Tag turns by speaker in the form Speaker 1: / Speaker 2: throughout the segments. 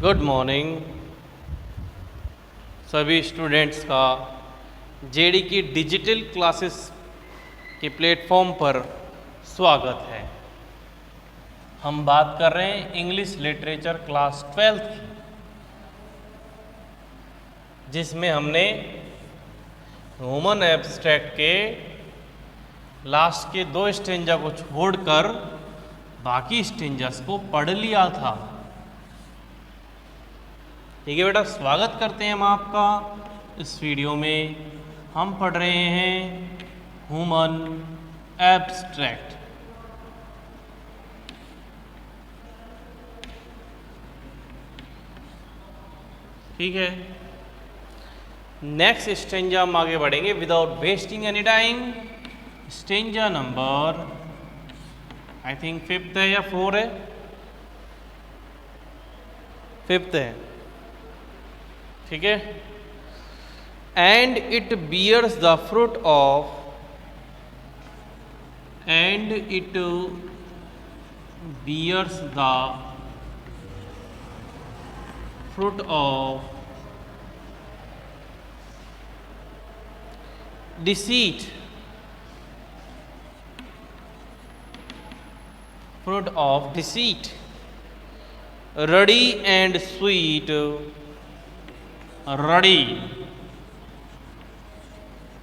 Speaker 1: Good morning सभी students का JD की डिजिटल क्लासेस के प्लेटफॉर्म पर स्वागत है। हम बात कर रहे हैं इंग्लिश लिटरेचर क्लास 12th की, जिसमें हमने ह्यूमन एब्स्ट्रैक्ट के लास्ट के 2 स्टेंजा को छोड़कर बाकी स्टेंजर्स को पढ़ लिया था। ठीक है बेटा, स्वागत करते हैं हम आपका। इस वीडियो में हम पढ़ रहे हैं ह्यूमन एब्स्ट्रैक्ट। ठीक है, नेक्स्ट स्टेंजा हम आगे बढ़ेंगे without wasting any time. Stanza number I think 5th है या 4 है? 5th है। ठीक है, and it bears the fruit of deceit, ruddy and sweet, ruddy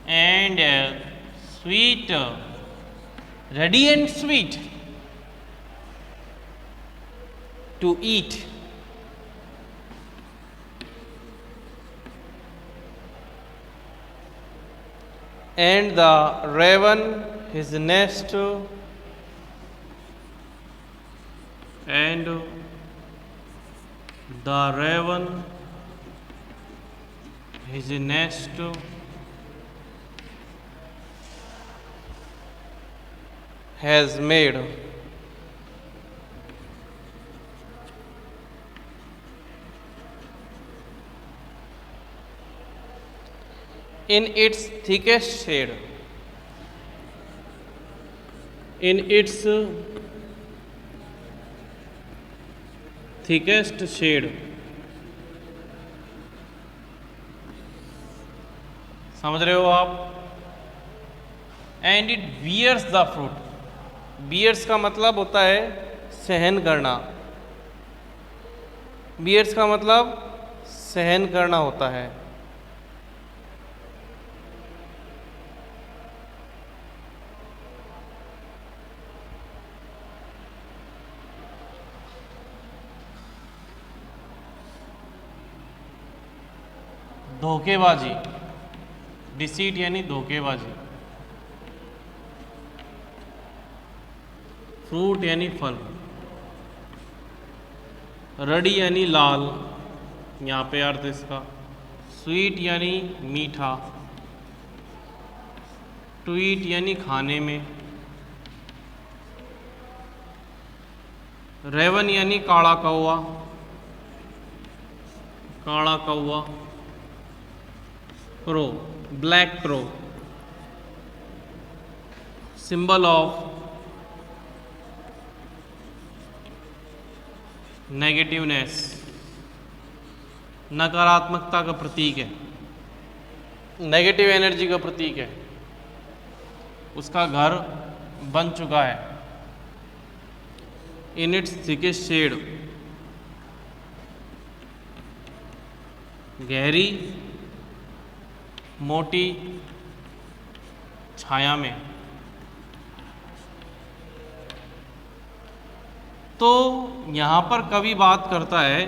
Speaker 1: and sweet, ruddy and sweet to eat, and the raven his nest, and the raven his nest has made. In its thickest shade, समझ रहे हो आप? And it bears the fruit. Bears का मतलब होता है सहन करना। बियर्स का मतलब सहन करना होता है। धोखेबाजी, डिसीट यानी धोखेबाजी। फ्रूट यानी फल। रडी यानी लाल, यहाँ पे अर्थ इसका। स्वीट यानी मीठा। टू ईट यानी खाने में। रेवन यानी काला कौवा, काला कौवा। Crow, black crow, symbol of negativeness, नकारात्मकता का प्रतीक है, नेगेटिव एनर्जी का प्रतीक है। उसका घर बन चुका है। इन इट्स थिकेस्ट शेड, गहरी मोटी छाया में। तो यहां पर कवि बात करता है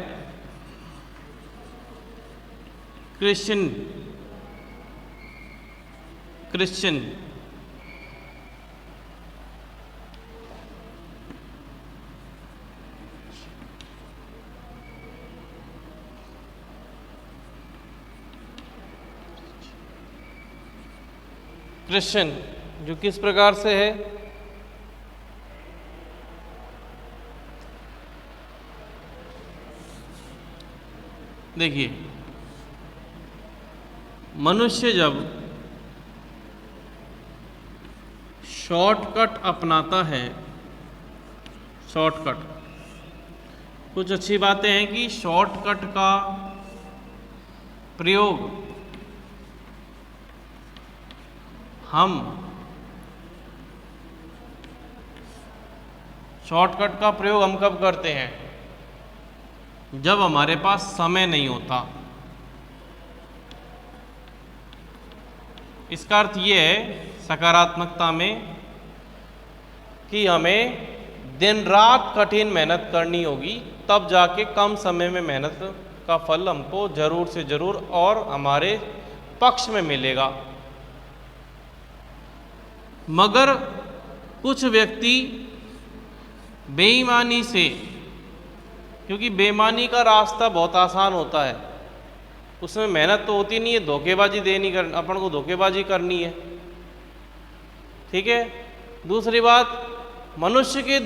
Speaker 1: क्रिश्चियन क्रिश्चियन जो किस प्रकार से है? देखिए, मनुष्य जब शॉर्टकट अपनाता है, शॉर्टकट, कुछ अच्छी बातें हैं कि शॉर्टकट का प्रयोग हम कब करते हैं? जब हमारे पास समय नहीं होता। इसका अर्थ ये है सकारात्मकता में कि हमें दिन रात कठिन मेहनत करनी होगी, तब जाके कम समय में मेहनत का फल हमको ज़रूर से ज़रूर और हमारे पक्ष में मिलेगा। मगर कुछ व्यक्ति बेईमानी से, क्योंकि बेईमानी का रास्ता बहुत आसान होता है, उसमें मेहनत तो होती नहीं है, धोखेबाजी अपन को धोखेबाजी करनी है। ठीक है। दूसरी बात, मनुष्य की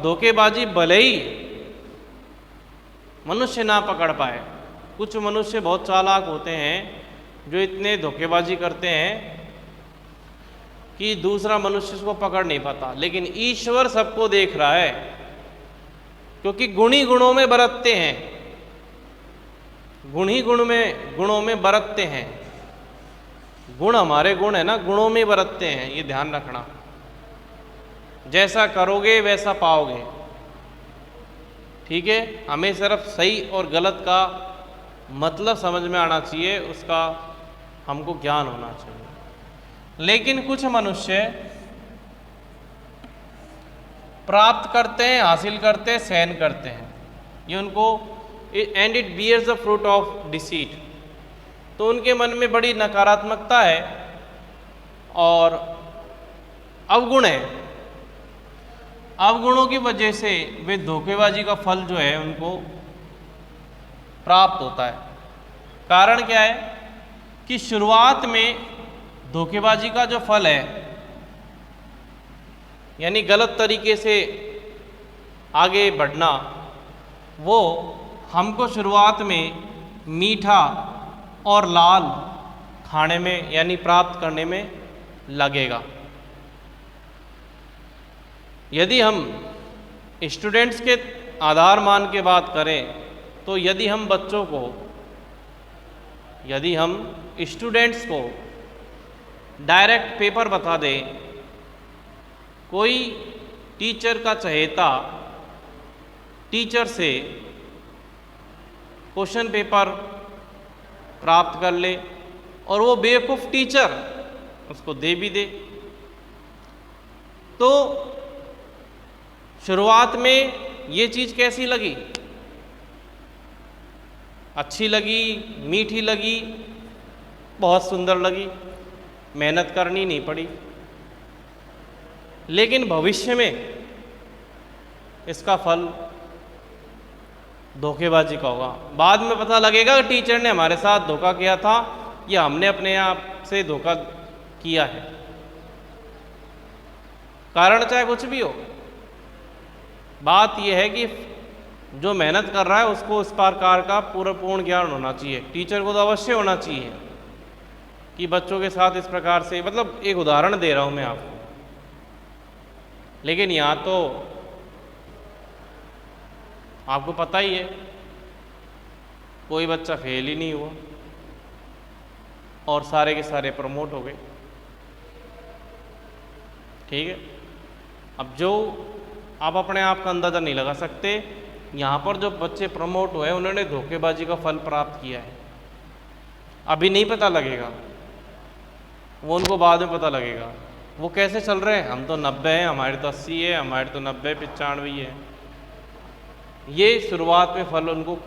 Speaker 1: धोखेबाजी भले ही मनुष्य ना पकड़ पाए, कुछ मनुष्य बहुत चालाक होते हैं जो इतने धोखेबाजी करते हैं कि दूसरा मनुष्य उसको पकड़ नहीं पाता, लेकिन ईश्वर सबको देख रहा है, क्योंकि गुणी गुणों में बरतते हैं, गुणों में बरतते हैं। गुण हमारे गुण है ना, गुणों में बरतते हैं, ये ध्यान रखना। जैसा करोगे वैसा पाओगे। ठीक है। हमें सिर्फ सही और गलत का मतलब समझ में आना चाहिए, उसका हमको ज्ञान होना चाहिए। लेकिन कुछ मनुष्य प्राप्त करते हैं, हासिल करते हैं, सहन करते हैं, ये उनको and it bears the fruit of deceit, तो उनके मन में बड़ी नकारात्मकता है और अवगुण है। अवगुणों की वजह से वे धोखेबाजी का फल जो है उनको प्राप्त होता है। कारण क्या है कि शुरुआत में धोखेबाजी का जो फल है, यानी गलत तरीके से आगे बढ़ना, वो हमको शुरुआत में मीठा और लाल खाने में यानी प्राप्त करने में लगेगा। यदि हम स्टूडेंट्स के आधार मान के बात करें तो यदि हम स्टूडेंट्स को डायरेक्ट पेपर बता दें, कोई टीचर का चहेता टीचर से क्वेश्चन पेपर प्राप्त कर ले और वो बेवकूफ़ टीचर उसको दे भी दे, तो शुरुआत में ये चीज़ कैसी लगी? अच्छी लगी, मीठी लगी, बहुत सुंदर लगी, मेहनत करनी नहीं पड़ी। लेकिन भविष्य में इसका फल धोखेबाजी का होगा। बाद में पता लगेगा कि टीचर ने हमारे साथ धोखा किया था या हमने अपने आप से धोखा किया है। कारण चाहे कुछ भी हो, बात यह है कि जो मेहनत कर रहा है उसको इस प्रकार का पूर्ण ज्ञान होना चाहिए। टीचर को तो अवश्य होना चाहिए कि बच्चों के साथ इस प्रकार से, मतलब एक उदाहरण दे रहा हूँ मैं आपको, लेकिन यहाँ तो आपको पता ही है कोई बच्चा फेल ही नहीं हुआ और सारे के सारे प्रमोट हो गए। ठीक है। अब जो आप अपने आप का अंदाज़ा नहीं लगा सकते, यहाँ पर जो बच्चे प्रमोट हुए उन्होंने धोखेबाजी का फल प्राप्त किया है। अभी नहीं पता लगेगा, वो उनको बाद में पता लगेगा। वो कैसे चल रहे हैं, हम तो 90 हैं, हमारे तो 80 है, हमारे तो 90 95 है। ये शुरुआत में फल उनको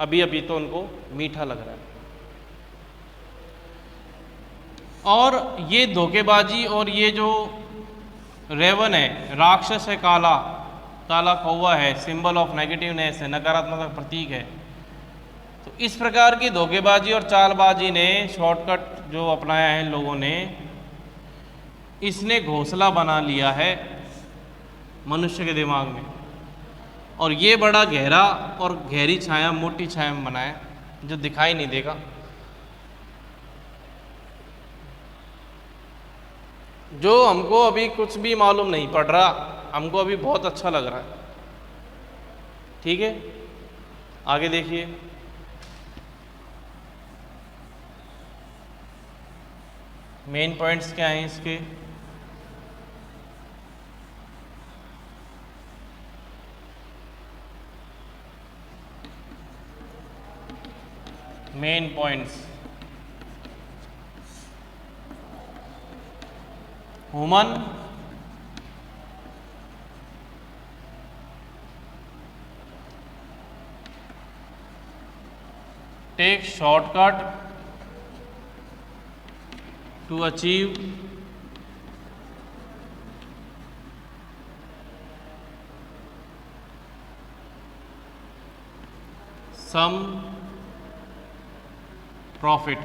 Speaker 1: अभी तो उनको मीठा लग रहा है। और ये धोखेबाजी और ये जो रेवन है, राक्षस है, काला कौवा है, सिंबल ऑफ नेगेटिवनेस है, नकारात्मक का प्रतीक है। तो इस प्रकार की धोखेबाजी और चालबाजी ने, शॉर्टकट जो अपनाया है लोगों ने, इसने घोंसला बना लिया है मनुष्य के दिमाग में, और ये बड़ा गहरा और गहरी छाया, मोटी छाया में बना है जो दिखाई नहीं देगा। जो हमको अभी कुछ भी मालूम नहीं पड़ रहा, हमको अभी बहुत अच्छा लग रहा है, ठीक है, आगे देखिए। मेन पॉइंट्स क्या हैं इसके? Main points: human take shortcut to achieve some profit.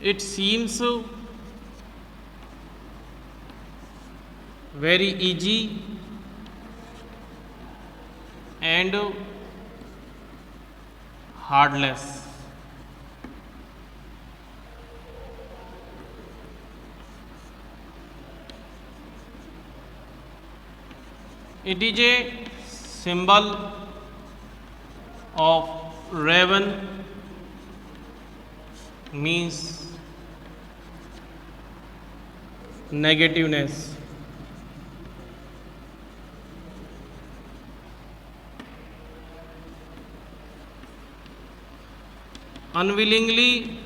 Speaker 1: It seems very easy and heartless. It is a symbol of raven, means negativeness. Unwillingly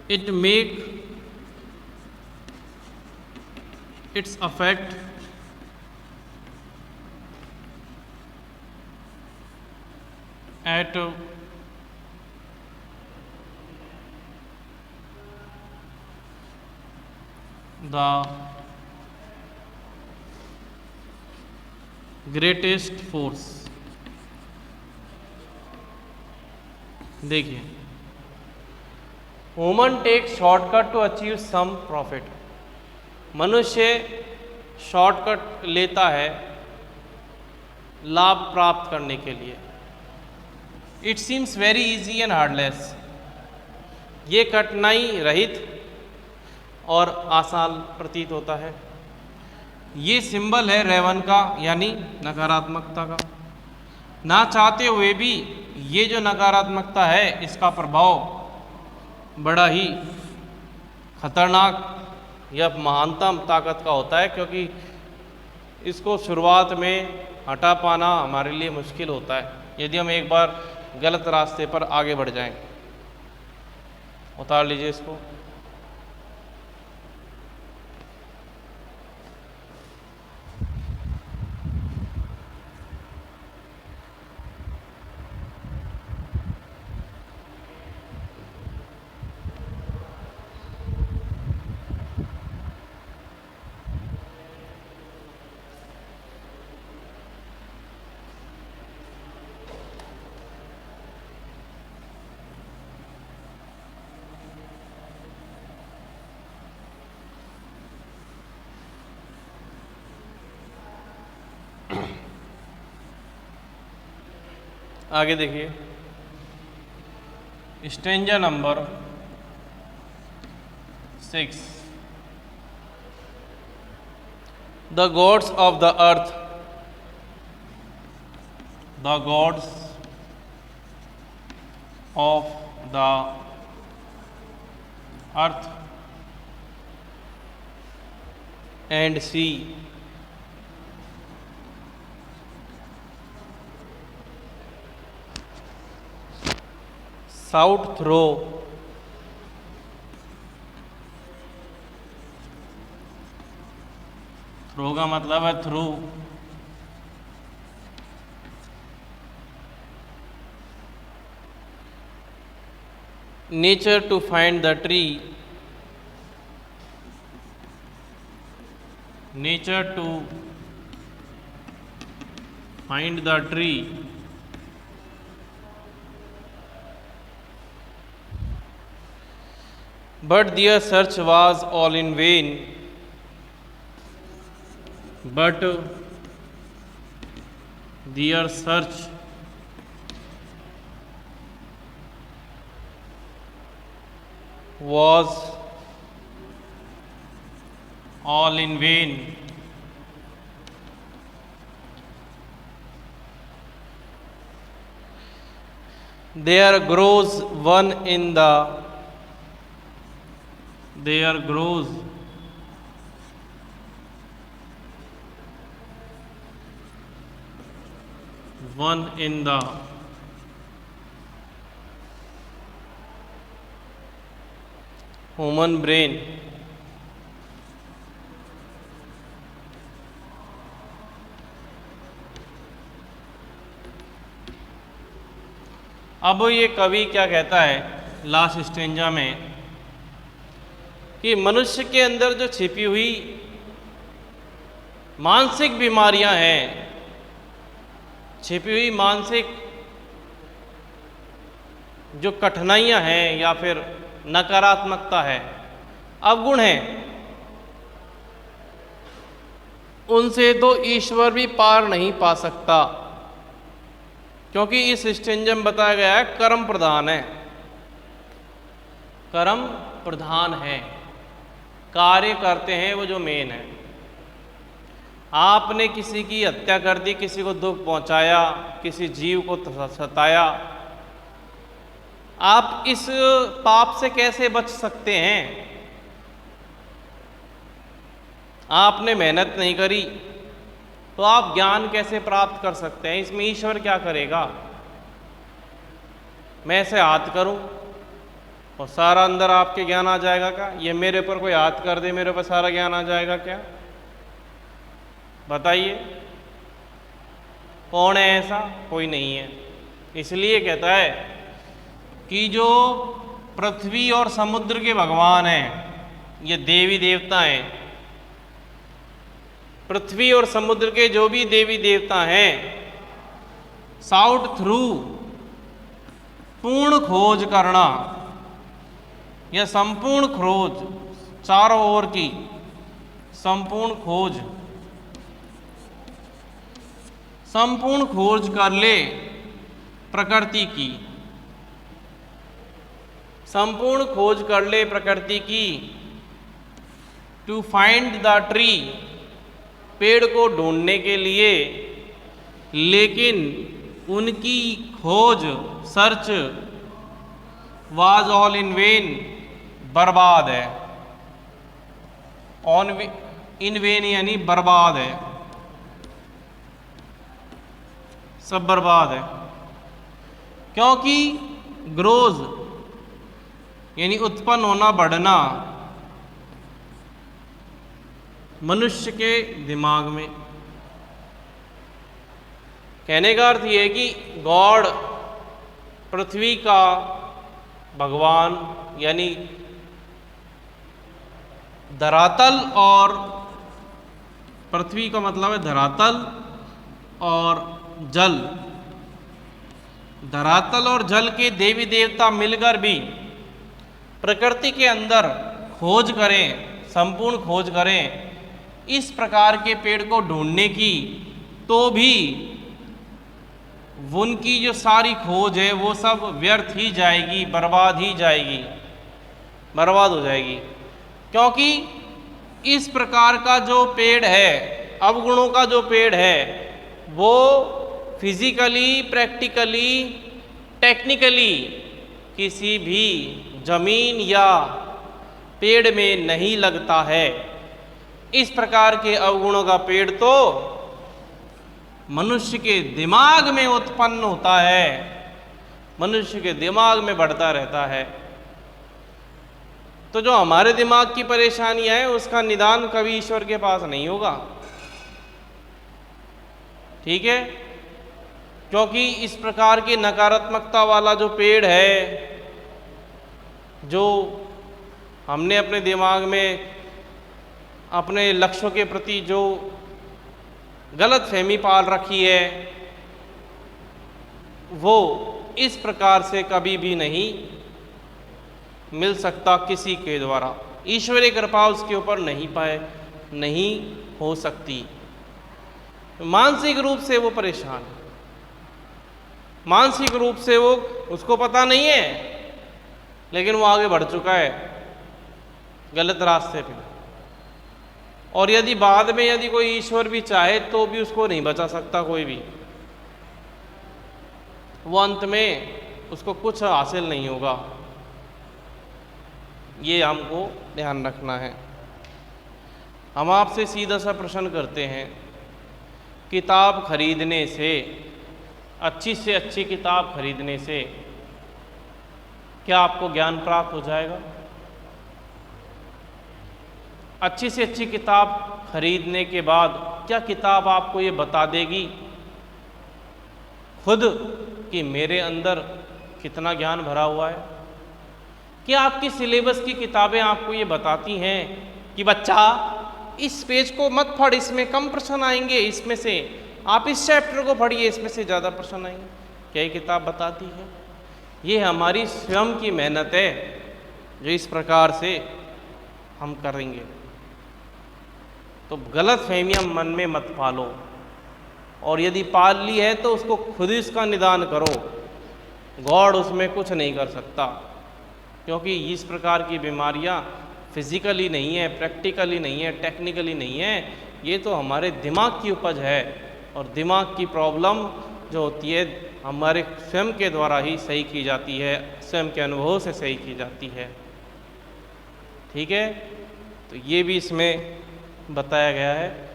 Speaker 1: it make its effect at the greatest force. देखिए, woman take shortcut to achieve some profit. मनुष्य shortcut लेता है लाभ प्राप्त करने के लिए। It seems very easy and hardless. ये कठिनाई रहित और आसान प्रतीत होता है। ये सिंबल है रेवन का, यानी नकारात्मकता का। ना चाहते हुए भी ये जो नकारात्मकता है, इसका प्रभाव बड़ा ही खतरनाक या महानतम ताकत का होता है, क्योंकि इसको शुरुआत में हटा पाना हमारे लिए मुश्किल होता है यदि हम एक बार गलत रास्ते पर आगे बढ़ जाएं। उतार लीजिए इसको। आगे देखिए, stanza number 6। The gods of the earth, the gods of the earth and sea sought through through का मतलब है through. Nature to find the tree, nature to find the tree but their search was all in vain. But their search was all in vain. There grows one in the human brain. अब ये कवि क्या कहता है last stanza में कि मनुष्य के अंदर जो छिपी हुई मानसिक बीमारियां हैं, छिपी हुई मानसिक जो कठिनाइयां हैं या फिर नकारात्मकता है, अवगुण है, उनसे तो ईश्वर भी पार नहीं पा सकता, क्योंकि इस स्टेंजा में बताया गया है कर्म प्रधान है, कर्म प्रधान है, कार्य करते हैं वो जो मेन है। आपने किसी की हत्या कर दी, किसी को दुख पहुंचाया, किसी जीव को सताया, आप इस पाप से कैसे बच सकते हैं? आपने मेहनत नहीं करी तो आप ज्ञान कैसे प्राप्त कर सकते हैं? इसमें ईश्वर क्या करेगा? मैं ऐसे हाथ करूं और सारा अंदर आपके ज्ञान आ जाएगा क्या? ये मेरे ऊपर कोई हाथ कर दे, मेरे ऊपर सारा ज्ञान आ जाएगा क्या? बताइए, कौन है ऐसा? कोई नहीं है। इसलिए कहता है कि जो पृथ्वी और समुद्र के भगवान हैं, ये देवी देवता हैं, पृथ्वी और समुद्र के जो भी देवी देवता हैं, साउट थ्रू पूर्ण खोज करना या संपूर्ण खोज, चारों ओर की संपूर्ण खोज कर ले प्रकृति की, संपूर्ण खोज कर ले प्रकृति की, टू फाइंड द ट्री, पेड़ को ढूंढने के लिए, लेकिन उनकी खोज, search, was all in when, बर्बाद है। इन वेन यानी बर्बाद है, सब बर्बाद है, क्योंकि ग्रोज यानी उत्पन्न होना, बढ़ना मनुष्य के दिमाग में। कहने का अर्थ ये है कि गॉड, पृथ्वी का भगवान यानी धरातल, और पृथ्वी का मतलब है धरातल और जल, धरातल और जल के देवी देवता मिलकर भी प्रकृति के अंदर खोज करें, संपूर्ण खोज करें इस प्रकार के पेड़ को ढूंढने की, तो भी उनकी जो सारी खोज है वो सब व्यर्थ ही जाएगी, बर्बाद ही जाएगी, बर्बाद हो जाएगी। क्योंकि इस प्रकार का जो पेड़ है, अवगुणों का जो पेड़ है, वो फिजिकली, प्रैक्टिकली, टेक्निकली किसी भी जमीन या पेड़ में नहीं लगता है। इस प्रकार के अवगुणों का पेड़ तो मनुष्य के दिमाग में उत्पन्न होता है, मनुष्य के दिमाग में बढ़ता रहता है। तो जो हमारे दिमाग की परेशानियां हैं उसका निदान कभी ईश्वर के पास नहीं होगा, ठीक है? क्योंकि इस प्रकार की नकारात्मकता वाला जो पेड़ है, जो हमने अपने दिमाग में अपने लक्ष्यों के प्रति जो गलत फहमी पाल रखी है, वो इस प्रकार से कभी भी नहीं मिल सकता किसी के द्वारा। ईश्वरीय कृपा उसके ऊपर नहीं हो सकती। मानसिक रूप से वो परेशान है, मानसिक रूप से वो, उसको पता नहीं है, लेकिन वो आगे बढ़ चुका है। गलत रास्ते पे। और यदि बाद में यदि कोई ईश्वर भी चाहे तो भी उसको नहीं बचा सकता कोई भी, वो अंत में उसको कुछ हासिल नहीं होगा। ये हमको ध्यान रखना है। हम आपसे सीधा सा प्रश्न करते हैं, किताब खरीदने से, अच्छी से अच्छी किताब खरीदने से क्या आपको ज्ञान प्राप्त हो जाएगा? अच्छी से अच्छी किताब खरीदने के बाद क्या किताब आपको ये बता देगी खुद कि मेरे अंदर कितना ज्ञान भरा हुआ है? क्या आपकी सिलेबस की किताबें आपको ये बताती हैं कि बच्चा इस पेज को मत पढ़, इसमें कम प्रश्न आएंगे, इसमें से आप इस चैप्टर को पढ़िए, इसमें से ज़्यादा प्रश्न आएंगे? क्या ये किताब बताती है? ये हमारी स्वयं की मेहनत है जो इस प्रकार से हम करेंगे। तो गलत फहमियाँ मन में मत पालो, और यदि पाल ली है तो उसको खुद ही इसका निदान करो। गॉड उसमें कुछ नहीं कर सकता, क्योंकि इस प्रकार की बीमारियाँ फिजिकली नहीं है, प्रैक्टिकली नहीं है, टेक्निकली नहीं है, ये तो हमारे दिमाग की उपज है। और दिमाग की प्रॉब्लम जो होती है हमारे स्वयं के द्वारा ही सही की जाती है, स्वयं के अनुभव से सही की जाती है। ठीक है, तो ये भी इसमें बताया गया है।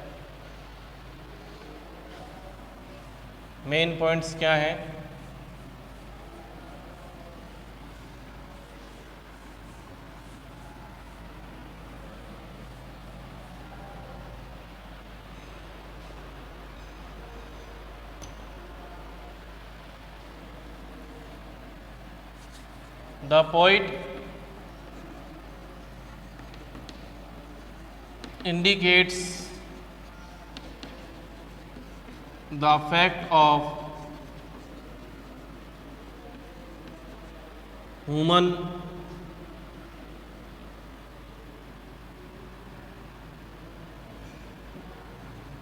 Speaker 1: मेन पॉइंट्स क्या हैं? The poet indicates the fact of human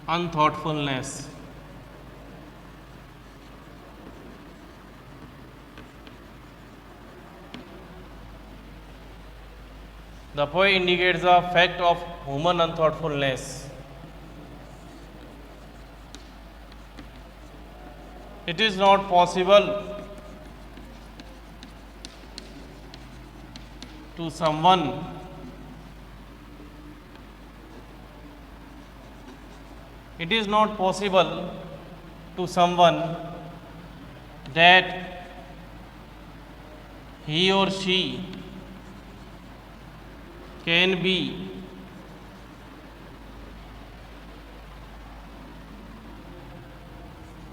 Speaker 1: unthoughtfulness. The poet indicates the fact of human unthoughtfulness. It is not possible to someone that he or she can be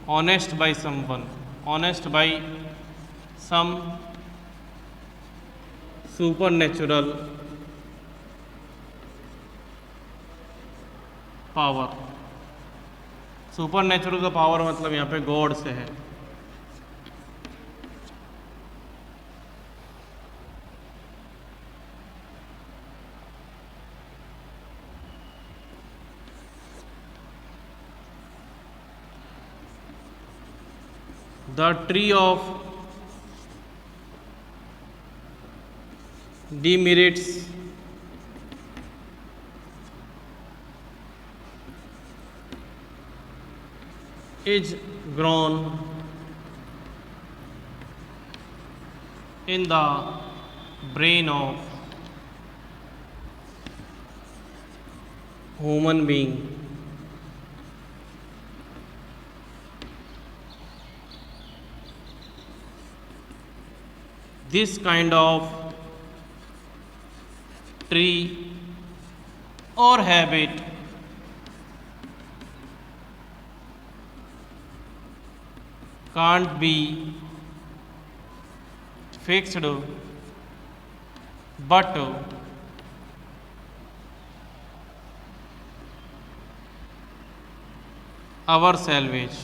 Speaker 1: honest by someone, honest by some supernatural power. Supernatural का power मतलब यहाँ पे God से है। The tree of demerits is grown in the brain of human being. This kind of tree or habit can't be fixed, but our salvage.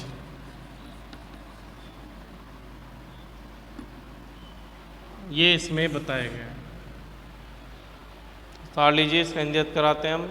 Speaker 1: ये इसमें बताया गया है। ताड़ लीजिए, संजत कराते हैं हम।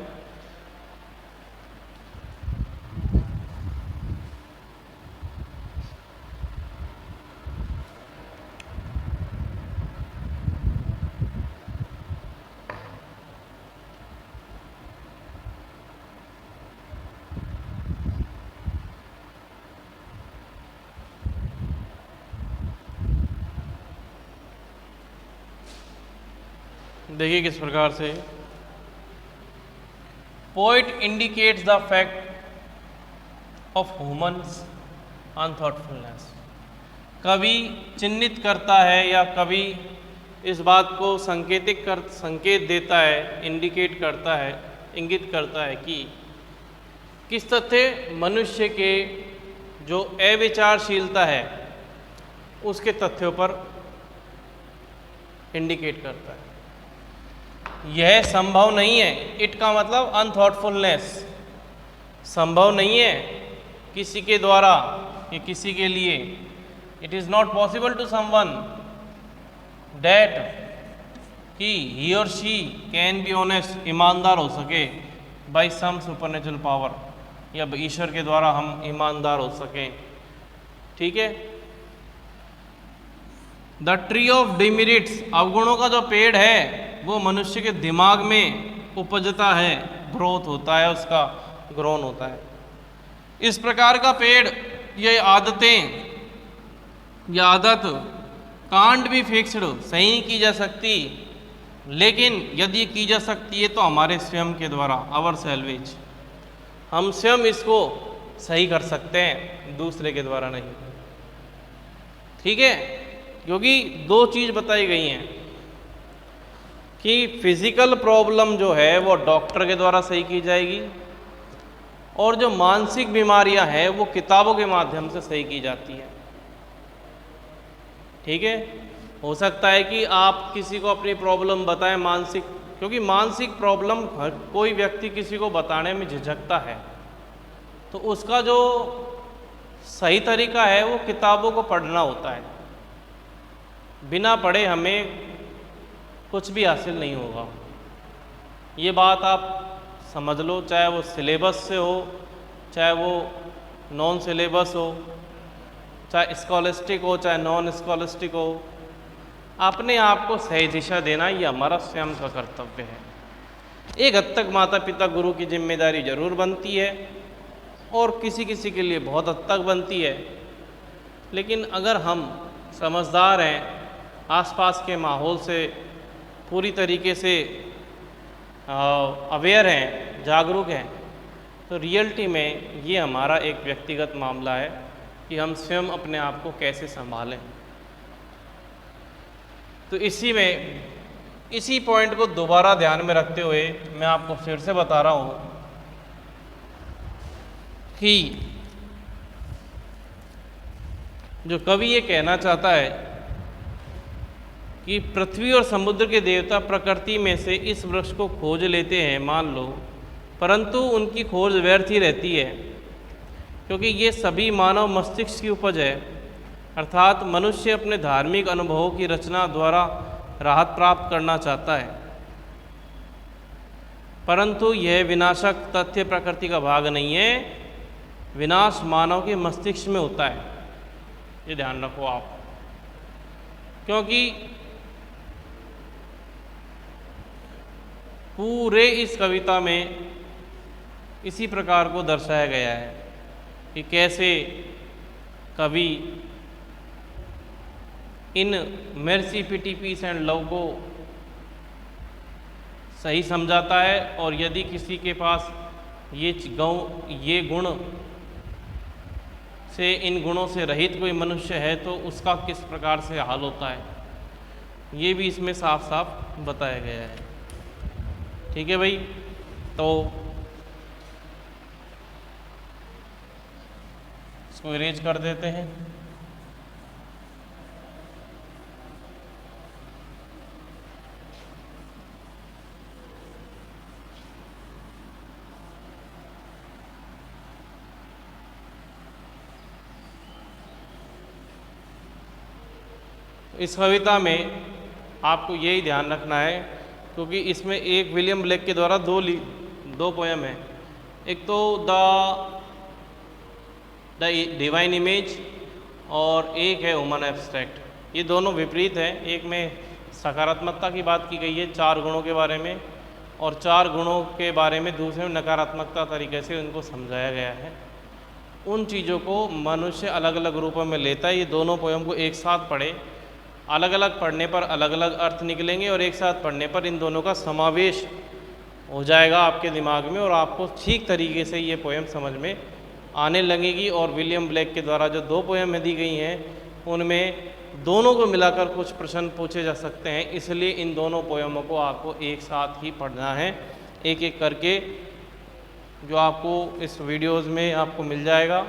Speaker 1: देखिए किस प्रकार से poet indicates the fact of humans unthoughtfulness. कवि चिन्हित करता है या कवि इस बात को संकेत देता है, इंडिकेट करता है, इंगित करता है कि किस तथ्य मनुष्य के जो अविचारशीलता है उसके तथ्यों पर इंडिकेट करता है। यह संभव नहीं है, इट का मतलब अनथॉटफुलनेस, संभव नहीं है किसी के द्वारा या किसी के लिए। It is not possible to someone that कि ही और शी कैन बी ऑनेस्ट, ईमानदार हो सके बाई सम सुपरनेचुरल पावर, या ईश्वर के द्वारा हम ईमानदार हो सकें। ठीक है। द ट्री ऑफ डिमेरिट्स, अवगुणों का जो पेड़ है वो मनुष्य के दिमाग में उपजता है, ग्रोथ होता है, उसका ग्रोन होता है। इस प्रकार का पेड़, ये आदतें, यह आदत कांट बी फिक्स्ड, सही नहीं की जा सकती, लेकिन यदि की जा सकती है तो हमारे स्वयं के द्वारा, आवर सेल्वेज, हम स्वयं इसको सही कर सकते हैं, दूसरे के द्वारा नहीं। ठीक है। क्योंकि दो चीज़ बताई गई हैं कि फिजिकल प्रॉब्लम जो है वो डॉक्टर के द्वारा सही की जाएगी, और जो मानसिक बीमारियां हैं वो किताबों के माध्यम से सही की जाती हैं। ठीक है। हो सकता है कि आप किसी को अपनी प्रॉब्लम बताएं मानसिक, क्योंकि मानसिक प्रॉब्लम कोई व्यक्ति किसी को बताने में झिझकता है, तो उसका जो सही तरीका है वो किताबों को पढ़ना होता है। बिना पढ़े हमें कुछ भी हासिल नहीं होगा। ये बात आप समझ लो, चाहे वो सिलेबस से हो, चाहे वो नॉन सिलेबस हो, चाहे स्कॉलिस्टिक हो, चाहे नॉन स्कॉलिस्टिक हो। अपने आप को सही दिशा देना ये हमारा स्वयं का कर्तव्य है। एक हद तक माता पिता गुरु की जिम्मेदारी जरूर बनती है, और किसी किसी के लिए बहुत हद तक बनती है, लेकिन अगर हम समझदार हैं, आसपास के माहौल से पूरी तरीके से अवेयर हैं, जागरूक हैं, तो रियलिटी में ये हमारा एक व्यक्तिगत मामला है कि हम स्वयं अपने आप को कैसे संभालें। तो इसी पॉइंट को दोबारा ध्यान में रखते हुए मैं आपको फिर से बता रहा हूँ कि जो कवि ये कहना चाहता है कि पृथ्वी और समुद्र के देवता प्रकृति में से इस वृक्ष को खोज लेते हैं, मान लो, परंतु उनकी खोज व्यर्थ ही रहती है, क्योंकि ये सभी मानव मस्तिष्क की उपज है। अर्थात मनुष्य अपने धार्मिक अनुभवों की रचना द्वारा राहत प्राप्त करना चाहता है, परंतु यह विनाशक तथ्य प्रकृति का भाग नहीं है, विनाश मानव के मस्तिष्क में होता है। ये ध्यान रखो आप, क्योंकि पूरे इस कविता में इसी प्रकार को दर्शाया गया है कि कैसे कवि इन mercy, pity, peace and love को सही समझाता है, और यदि किसी के पास ये गुण से, इन गुणों से रहित कोई मनुष्य है तो उसका किस प्रकार से हाल होता है, ये भी इसमें साफ साफ बताया गया है। ठीक है भाई, तो इसको इरेज कर देते हैं। इस कविता में आपको यही ध्यान रखना है, क्योंकि इसमें एक विलियम ब्लेक के द्वारा दो पोयम है। एक तो द डिवाइन इमेज और एक है ह्यूमन एब्स्ट्रैक्ट। ये दोनों विपरीत हैं। एक में सकारात्मकता की बात की गई है 4 गुणों के बारे में, और 4 गुणों के बारे में दूसरे में नकारात्मकता तरीके से उनको समझाया गया है। उन चीज़ों को मनुष्य अलग अलग रूपों में लेता है। ये दोनों पोयम को एक साथ पढ़े अलग अलग पढ़ने पर अलग अलग अर्थ निकलेंगे और एक साथ पढ़ने पर इन दोनों का समावेश हो जाएगा आपके दिमाग में और आपको ठीक तरीके से ये पोएम समझ में आने लगेगी। और विलियम ब्लेक के द्वारा जो 2 पोएम दी गई हैं उनमें दोनों को मिलाकर कुछ प्रश्न पूछे जा सकते हैं, इसलिए इन दोनों पोएमों को आपको एक साथ ही पढ़ना है, एक एक करके, जो आपको इस वीडियोज़ में आपको मिल जाएगा।